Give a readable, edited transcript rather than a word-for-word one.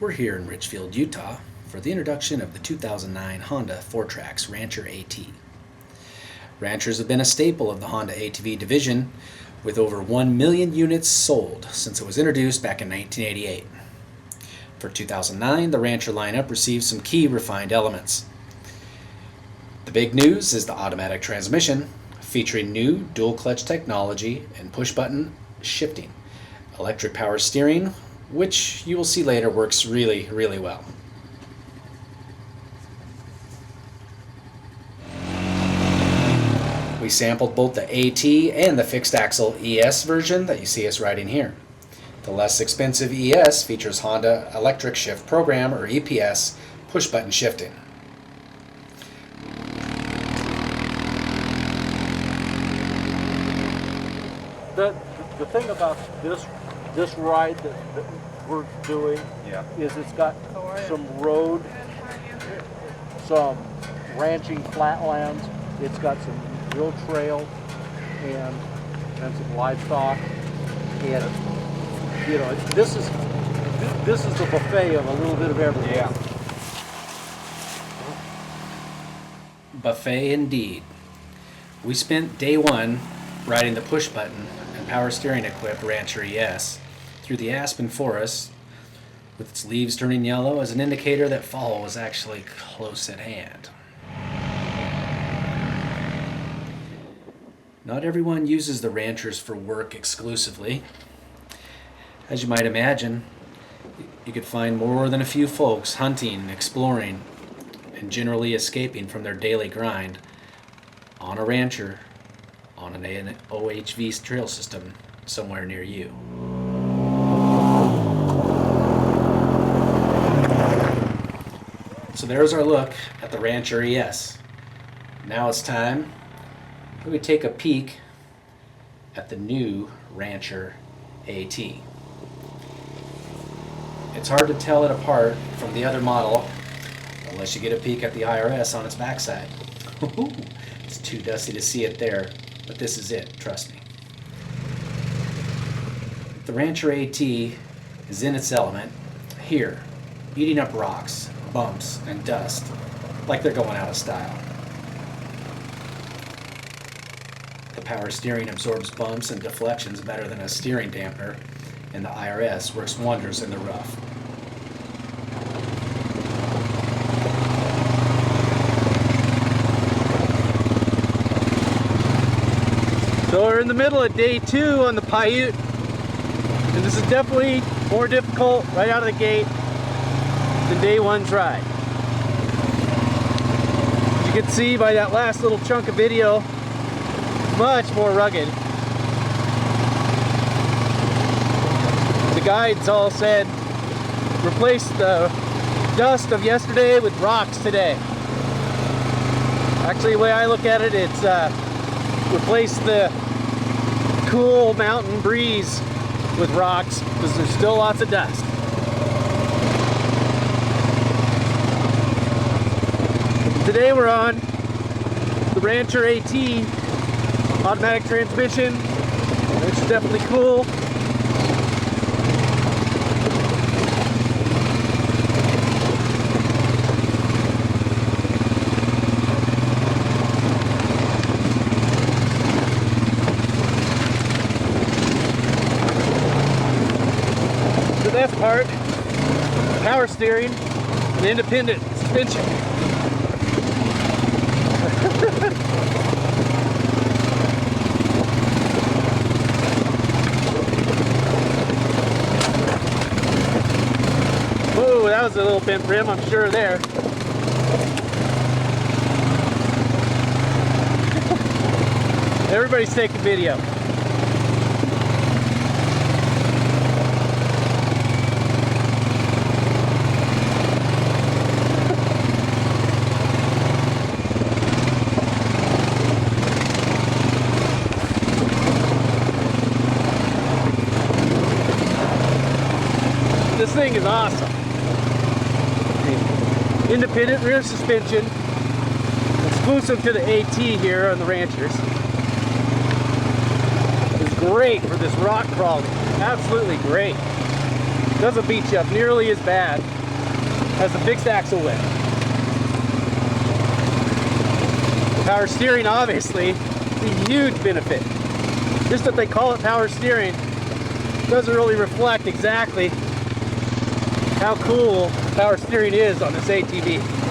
We're here in Richfield, Utah for the introduction of the 2009 Honda Fourtrax Rancher AT. Ranchers have been a staple of the Honda ATV division with over 1 million units sold since it was introduced back in 1988. For 2009, the Rancher lineup received some key refined elements. The big news is the automatic transmission, featuring new dual-clutch technology and push-button shifting, electric power steering, which you will see later works really well. We sampled both the AT and the fixed axle ES version that you see us riding here. The less expensive ES features Honda Electric Shift Program, or EPS, push-button shifting. The thing about this ride that we're doing is it's got some road, some ranching flatlands, it's got some real trail and some livestock, and you know this is the buffet of a little bit of everything. Yeah. Buffet indeed. We spent day one riding the push button and power steering equipped Rancher ES through the aspen forest with its leaves turning yellow as an indicator that fall was actually close at hand. Not everyone uses the Ranchers for work exclusively. As you might imagine, you could find more than a few folks hunting, exploring, and generally escaping from their daily grind on a Rancher on an OHV trail system somewhere near you. So there's our look at the Rancher ES. Now it's time we take a peek at the new Rancher AT. It's hard to tell it apart from the other model unless you get a peek at the IRS on its backside. It's too dusty to see it there, but this is it, trust me. The Rancher AT is in its element here, eating up rocks, bumps, and dust like they're going out of style. The power steering absorbs bumps and deflections better than a steering dampener, and the IRS works wonders in the rough. So we're in the middle of day 2 on the Paiute, and this is definitely more difficult right out of the gate than day 1's ride. As you can see by that last little chunk of video, much more rugged. The guides all said, replace the dust of yesterday with rocks today. Actually, the way I look at it, it's replace the cool mountain breeze with rocks, because there's still lots of dust. Today we're on the Rancher AT automatic transmission, which is definitely cool. The best part, power steering and independent suspension. Whoa, that was a little bent rim, I'm sure there. Everybody's taking video. This thing is awesome. Independent rear suspension, exclusive to the AT here on the Ranchers. It's great for this rock crawling. Absolutely great. Doesn't beat you up nearly as bad as the fixed axle whip. Power steering, obviously, is a huge benefit. Just that they call it power steering doesn't really reflect exactly how cool power steering is on this ATV.